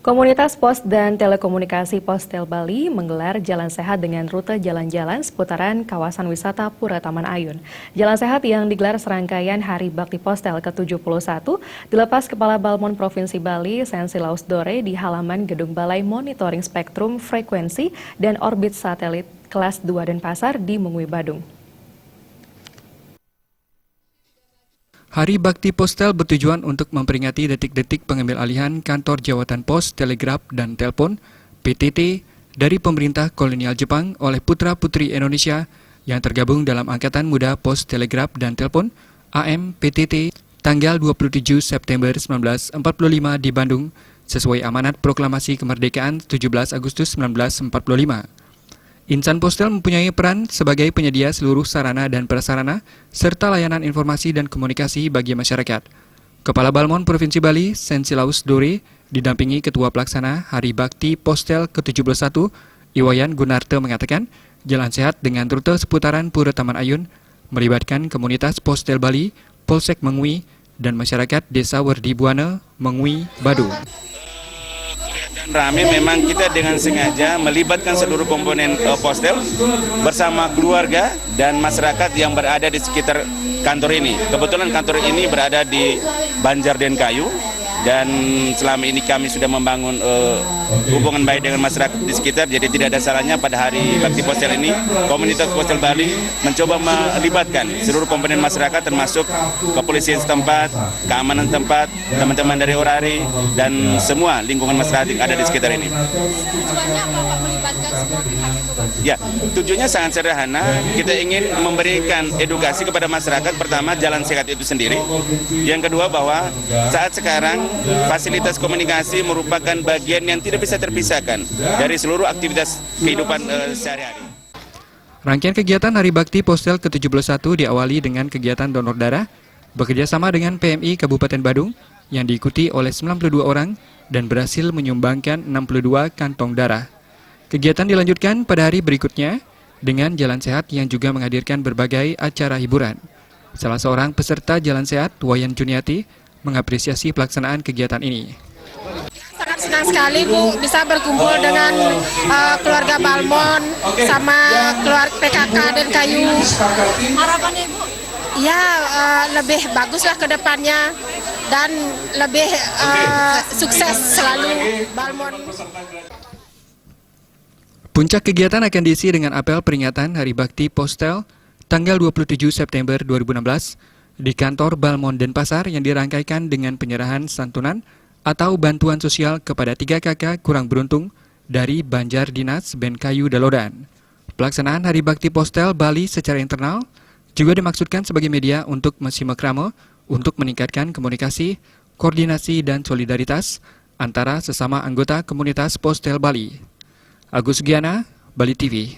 Komunitas Pos dan Telekomunikasi Postel Bali menggelar Jalan Sehat dengan rute jalan-jalan seputaran kawasan wisata Pura Taman Ayun. Jalan Sehat yang digelar serangkaian Hari Bakti Postel ke-71 dilepas Kepala Balmon Provinsi Bali, Sensilaus Dore di halaman Gedung Balai Monitoring Spektrum Frekuensi dan Orbit Satelit kelas 2 Denpasar di Mengui, Badung. Hari Bakti Postel bertujuan untuk memperingati detik-detik pengambil alihan kantor jawatan pos, telegraf, dan telepon (PTT) dari pemerintah kolonial Jepang oleh putra-putri Indonesia yang tergabung dalam Angkatan Muda Pos, Telegraf, dan Telepon (AM/PTT) tanggal 27 September 1945 di Bandung sesuai amanat Proklamasi Kemerdekaan 17 Agustus 1945. Insan Postel mempunyai peran sebagai penyedia seluruh sarana dan prasarana serta layanan informasi dan komunikasi bagi masyarakat. Kepala Balmon Provinsi Bali, Sensilaus Dore, didampingi Ketua Pelaksana Hari Bakti Postel ke-71, Iwayan Gunarte mengatakan, jalan sehat dengan rute seputaran Pura Taman Ayun melibatkan komunitas Postel Bali, Polsek Mengui, dan masyarakat Desa Werdi Buana, Mengui, Badung. Rame memang kita dengan sengaja melibatkan seluruh komponen Postel bersama keluarga dan masyarakat yang berada di sekitar kantor ini. Kebetulan kantor ini berada di Banjardenkayu dan selama ini kami sudah membangun hubungan baik dengan masyarakat di sekitar, jadi tidak ada salahnya pada Hari Bakti Postel ini komunitas Postel Bali mencoba melibatkan seluruh komponen masyarakat termasuk kepolisian setempat, keamanan tempat, teman-teman dari Orari dan semua lingkungan masyarakat yang ada di sekitar ini. Tujuannya apa Pak melibatkan semua pihak itu Pak? Ya, tujuannya sangat sederhana. Kita ingin memberikan edukasi kepada masyarakat, pertama jalan sehat itu sendiri. Yang kedua bahwa saat sekarang fasilitas komunikasi merupakan bagian yang tidak bisa terpisahkan dari seluruh aktivitas kehidupan sehari-hari. Rangkaian kegiatan Hari Bakti Postel ke-71 diawali dengan kegiatan donor darah bekerjasama dengan PMI Kabupaten Badung yang diikuti oleh 92 orang dan berhasil menyumbangkan 62 kantong darah. Kegiatan dilanjutkan pada hari berikutnya dengan Jalan Sehat yang juga menghadirkan berbagai acara hiburan. Salah seorang peserta Jalan Sehat, Wayan Juniati, mengapresiasi pelaksanaan kegiatan ini. Sangat senang sekali Bu bisa berkumpul dengan keluarga Balmon sama keluarga PKK dan Kayu. Harapannya Ibu? Ya lebih baguslah ke depannya dan lebih sukses selalu Balmon. Puncak kegiatan akan diisi dengan apel peringatan Hari Bakti Postel tanggal 27 September 2016 di kantor Balmon Denpasar yang dirangkaikan dengan penyerahan santunan atau bantuan sosial kepada 3 kakak kurang beruntung dari Banjar Dinas Benkayu Dalodan. Pelaksanaan Hari Bakti Postel Bali secara internal juga dimaksudkan sebagai media untuk mensimakrame untuk meningkatkan komunikasi, koordinasi, dan solidaritas antara sesama anggota komunitas Postel Bali. Agus Giana, Bali TV.